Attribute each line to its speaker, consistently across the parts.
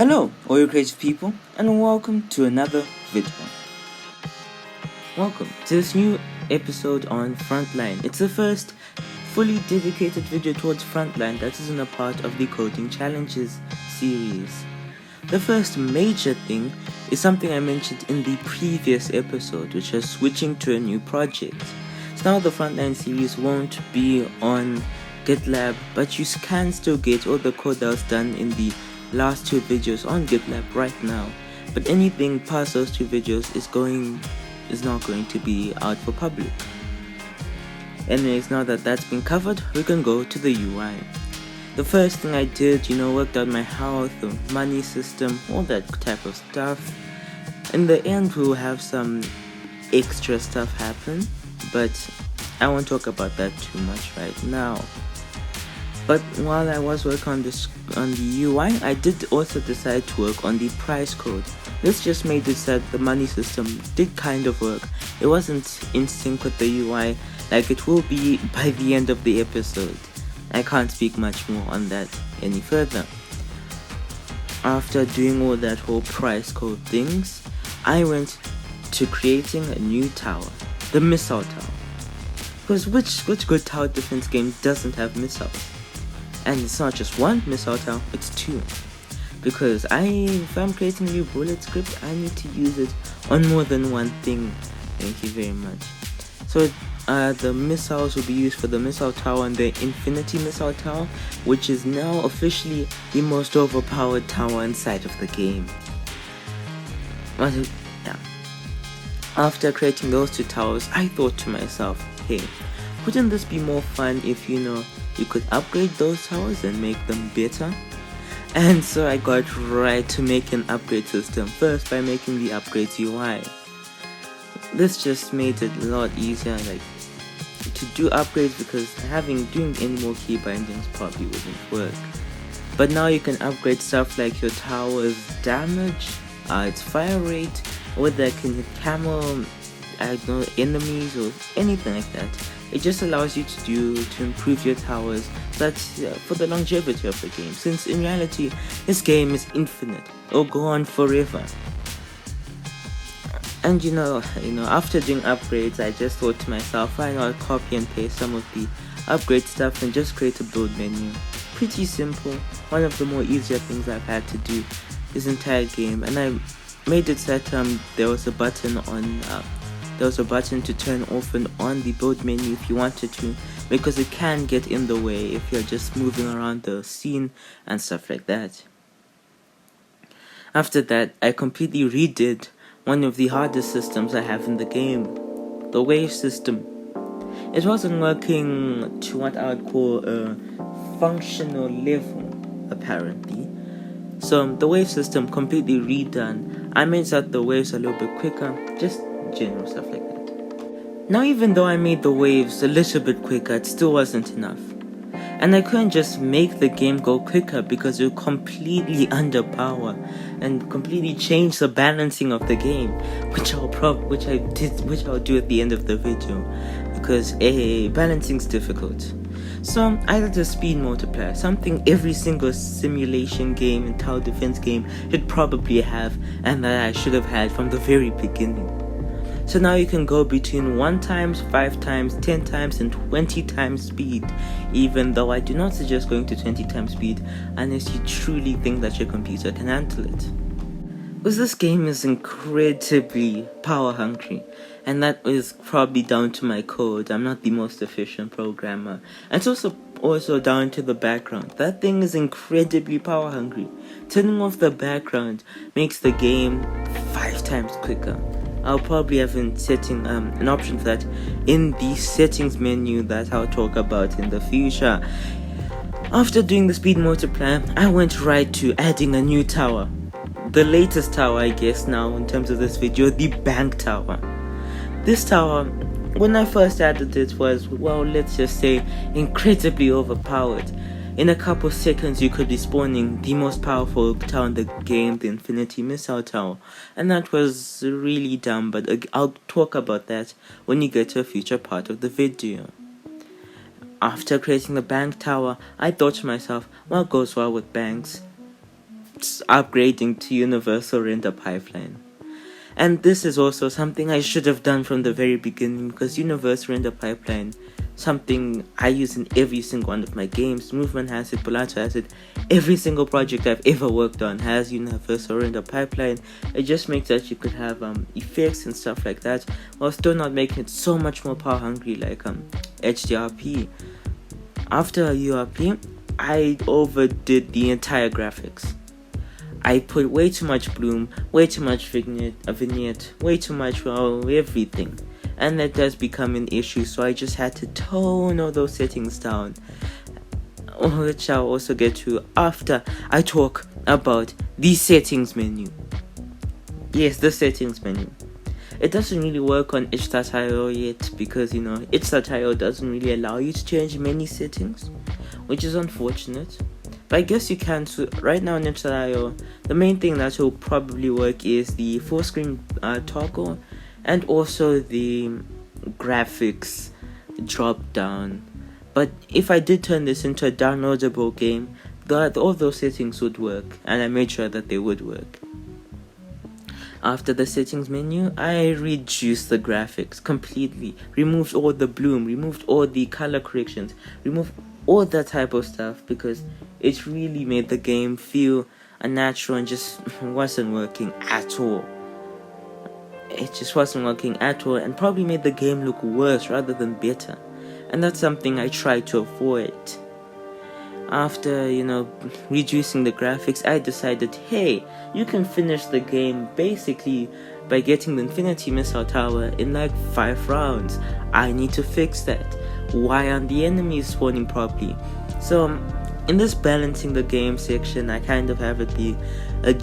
Speaker 1: Hello, all you creative people, and welcome to another video. Welcome to this new episode on Frontline. It's the first fully dedicated video towards Frontline that isn't a part of the Coding Challenges series. The first major thing is something I mentioned in the previous episode, which is switching to a new project. So now the Frontline series won't be on GitLab, but you can still get all the code that was done in the last two videos on GitLab right now, but anything past those two videos is not going to be out for public. Anyways, now that that's been covered, we can go to the UI. The first thing I did, worked out my health, the money system, all that type of stuff. In the end, we'll have some extra stuff happen, but I won't talk about that too much right now. But while I was working on the UI, I did also decide to work on the price code. This just made it so that the money system did kind of work. It wasn't in sync with the UI like it will be by the end of the episode. I can't speak much more on that any further. After doing all that whole price code things, I went to creating a new tower, the missile tower. Because which good tower defense game doesn't have missiles? And it's not just one missile tower, it's two. Because if I'm creating a new bullet script, I need to use it on more than one thing. Thank you very much. So the missiles will be used for the missile tower and the infinity missile tower, which is now officially the most overpowered tower inside of the game. Yeah. After creating those two towers, I thought to myself, hey, wouldn't this be more fun if you could upgrade those towers and make them better? And so I got right to make an upgrade system first by making the upgrades UI. This just made it a lot easier to do upgrades, because doing any more key bindings probably wouldn't work. But now you can upgrade stuff like your tower's damage, its fire rate, whether it can hit camel, enemies or anything like that. It just allows you to improve your towers. That's for the longevity of the game, since in reality this game is infinite. It'll go on forever. And after doing upgrades, I just thought to myself, why not copy and paste some of the upgrade stuff and just create a build menu. Pretty simple. One of the more easier things I've had to do this entire game, and I made it so that there was a button to turn off and on the build menu if you wanted to, because it can get in the way if you're just moving around the scene and stuff like that. After that, I completely redid one of the hardest systems I have in the game, the wave system. It wasn't working to what I would call a functional level, apparently. So the wave system completely redone. I made that the waves a little bit quicker, just general stuff like that. Now, even though I made the waves a little bit quicker, it still wasn't enough. And I couldn't just make the game go quicker, because it would completely underpower and completely change the balancing of the game, which I'll do at the end of the video, because balancing's difficult. So I added a speed multiplier, something every single simulation game and tower defense game should probably have, and that I should have had from the very beginning. So now you can go between 1 times, 5 times, 10 times, and 20 times speed, even though I do not suggest going to 20 times speed unless you truly think that your computer can handle it. Because this game is incredibly power hungry, and that is probably down to my code. I'm not the most efficient programmer. And it's also down to the background. That thing is incredibly power hungry. Turning off the background makes the game 5 times quicker. I'll probably have an option for that in the settings menu that I'll talk about in the future. After doing the speed multiplier, I went right to adding a new tower. The latest tower, I guess now in terms of this video, the bank tower. This tower, when I first added it, was, well, let's just say incredibly overpowered. In a couple seconds you could be spawning the most powerful tower in the game, the infinity missile tower, and that was really dumb, but I'll talk about that when you get to a future part of the video. After creating the bank tower, I thought to myself, what goes well with banks? upgrading to universal render pipeline. And this is also something I should have done from the very beginning, because universal render pipeline, something I use in every single one of my games. Movement has it, Polanto has it. Every single project I've ever worked on has universal render pipeline. It just makes that you could have effects and stuff like that, while still not making it so much more power hungry like HDRP. After URP, I overdid the entire graphics. I put way too much bloom, way too much vignette, way too much everything. And that does become an issue, so I just had to tone all those settings down, which I'll also get to after I talk about the settings menu. Yes, the settings menu. It doesn't really work on itch.io yet, because itch.io doesn't really allow you to change many settings, which is unfortunate. But I guess you can. So right now on itch.io, the main thing that will probably work is the full screen toggle, and also the graphics drop down. But if I did turn this into a downloadable game, all those settings would work, and I made sure that they would work. After the settings menu, I reduced the graphics completely, removed all the bloom, removed all the color corrections, removed all that type of stuff, because it really made the game feel unnatural and just wasn't working at all. It just wasn't working at all, and probably made the game look worse rather than better. And that's something I try to avoid. After, reducing the graphics, I decided, hey, you can finish the game basically by getting the Infinity Missile Tower in like 5 rounds. I need to fix that. Why aren't the enemies spawning properly? So, in this balancing the game section, I kind of have it be a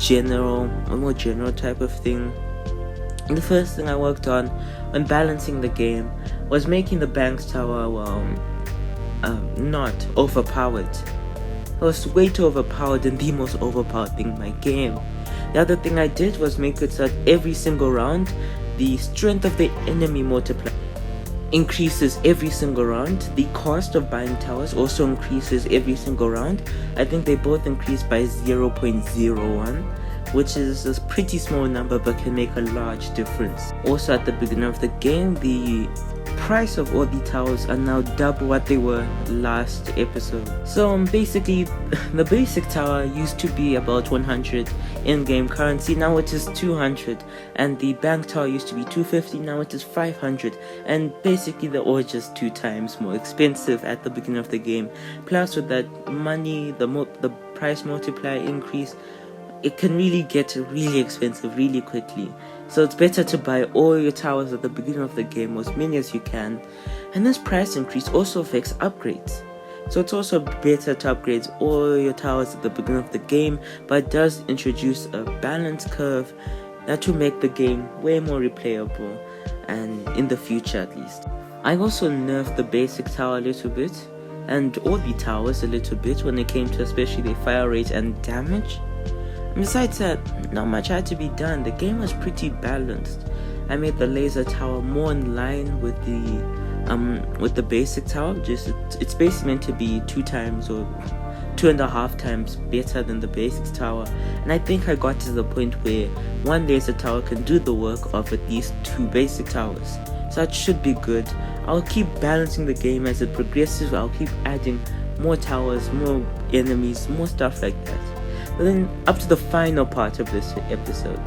Speaker 1: more general type of thing. And the first thing I worked on when balancing the game was making the Banks Tower, not overpowered. It was way too overpowered, and the most overpowered thing in my game. The other thing I did was make it so that every single round, the strength of the enemy multiplier increases every single round. The cost of buying towers also increases every single round. I think they both increase by 0.01, which is a pretty small number but can make a large difference. Also, at the beginning of the game, the price of all the towers are now double what they were last episode. So basically, the basic tower used to be about 100 in-game currency, now it is 200, and the bank tower used to be 250, now it is 500, and basically they're all just 2 times more expensive at the beginning of the game. Plus with that money, the price multiplier increase, it can really get really expensive really quickly. So it's better to buy all your towers at the beginning of the game, as many as you can. And this price increase also affects upgrades. So it's also better to upgrade all your towers at the beginning of the game, but it does introduce a balance curve that will make the game way more replayable, and in the future at least. I also nerfed the basic tower a little bit, and all the towers a little bit when it came to especially the fire rate and damage. Besides that, not much had to be done. The game was pretty balanced. I made the laser tower more in line with the basic tower. It's basically meant to be 2 times or 2.5 times better than the basic tower. And I think I got to the point where 1 laser tower can do the work of at least 2 basic towers. So that should be good. I'll keep balancing the game as it progresses. I'll keep adding more towers, more enemies, more stuff like that. But then up to the final part of this episode,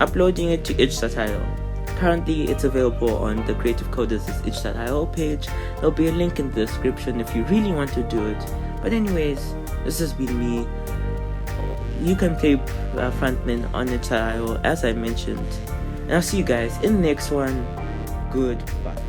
Speaker 1: uploading it to itch.io. Currently it's available on the Creative Coders' itch.io page. There'll be a link in the description if you really want to do it. But anyways, this has been me. You can play Frontline on itch.io as I mentioned. And I'll see you guys in the next one. Goodbye.